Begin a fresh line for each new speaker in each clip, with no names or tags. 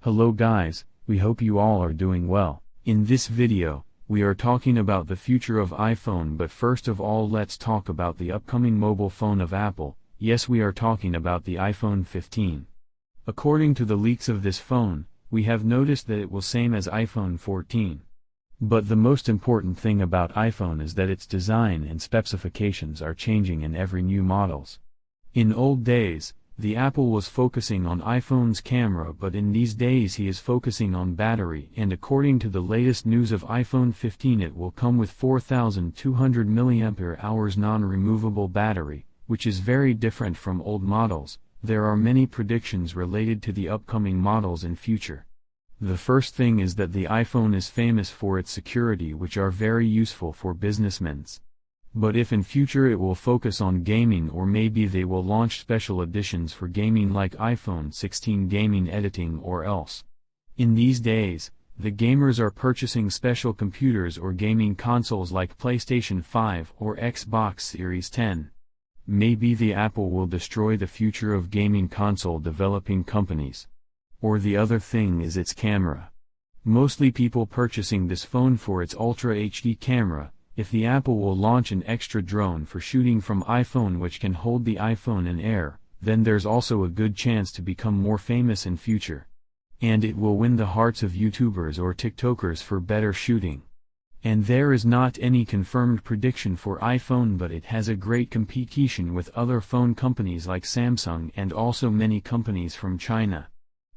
Hello guys, we hope you all are doing well. In this video, we are talking about the future of iPhone, but first of all let's talk about the upcoming mobile phone of Apple. Yes, we are talking about the iPhone 15. According to the leaks of this phone, we have noticed that it will same as iPhone 14. But the most important thing about iPhone is that its design and specifications are changing in every new models. In old days, the Apple was focusing on iPhone's camera, but in these days he is focusing on battery, and according to the latest news of iPhone 15 it will come with 4200 mAh non-removable battery, which is very different from old models. There are many predictions related to the upcoming models in future. The first thing is that the iPhone is famous for its security, which are very useful for businessmen. But if in future it will focus on gaming, or maybe they will launch special editions for gaming like iPhone 16 gaming editing or else. In these days, the gamers are purchasing special computers or gaming consoles like PlayStation 5 or Xbox Series 10. Maybe the Apple will destroy the future of gaming console developing companies. Or the other thing is its camera. Mostly people purchasing this phone for its Ultra HD camera. If the Apple will launch an extra drone for shooting from iPhone which can hold the iPhone in air, then there's also a good chance to become more famous in future. And it will win the hearts of YouTubers or TikTokers for better shooting. And there is not any confirmed prediction for iPhone, but it has a great competition with other phone companies like Samsung and also many companies from China.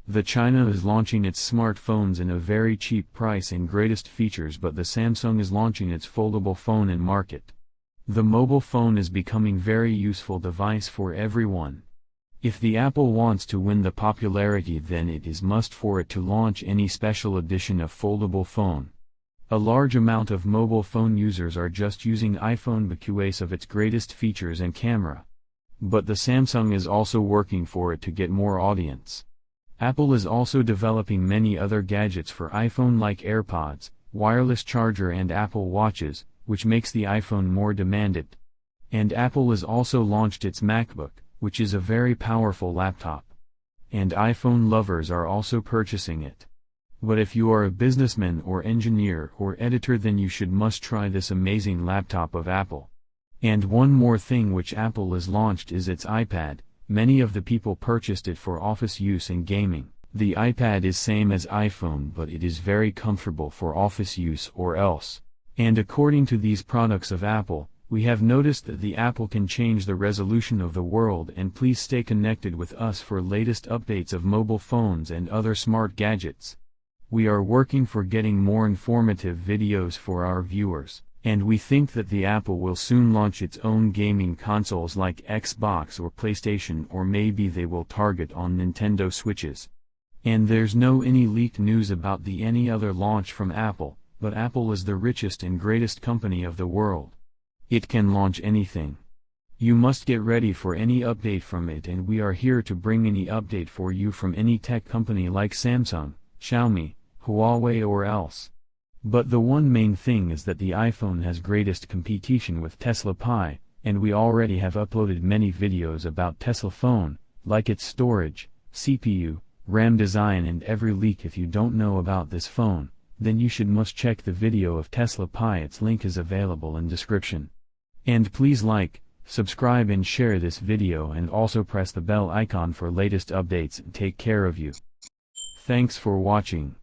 The China is launching its smartphones in a very cheap price and greatest features, but the Samsung is launching its foldable phone in market. The mobile phone is becoming very useful device for everyone. If the Apple wants to win the popularity, then it is must for it to launch any special edition of foldable phone. A large amount of mobile phone users are just using iPhone because of its greatest features and camera. But the Samsung is also working for it to get more audience. Apple is also developing many other gadgets for iPhone like AirPods, wireless charger and Apple Watches, which makes the iPhone more demanded. And Apple has also launched its MacBook, which is a very powerful laptop. And iPhone lovers are also purchasing it. But if you are a businessman or engineer or editor, then you must try this amazing laptop of Apple. And one more thing which Apple has launched is its iPad. Many of the people purchased it for office use and gaming. The iPad is same as iPhone, but it is very comfortable for office use or else. And according to these products of Apple, we have noticed that the Apple can change the resolution of the world. And please stay connected with us for latest updates of mobile phones and other smart gadgets. We are working for getting more informative videos for our viewers. And we think that the Apple will soon launch its own gaming consoles like Xbox or PlayStation, or maybe they will target on Nintendo Switches. And there's no any leaked news about any other launch from Apple, but Apple is the richest and greatest company of the world. It can launch anything. You must get ready for any update from it, and we are here to bring any update for you from any tech company like Samsung, Xiaomi, Huawei or else. But the one main thing is that the iPhone has greatest competition with Tesla Pi, and we already have uploaded many videos about Tesla phone, like its storage, CPU, RAM design and every leak. If you don't know about this phone, then you must check the video of Tesla Pi. Its link is available in description. And please like, subscribe and share this video, and also press the bell icon for latest updates, and take care of you. Thanks for watching.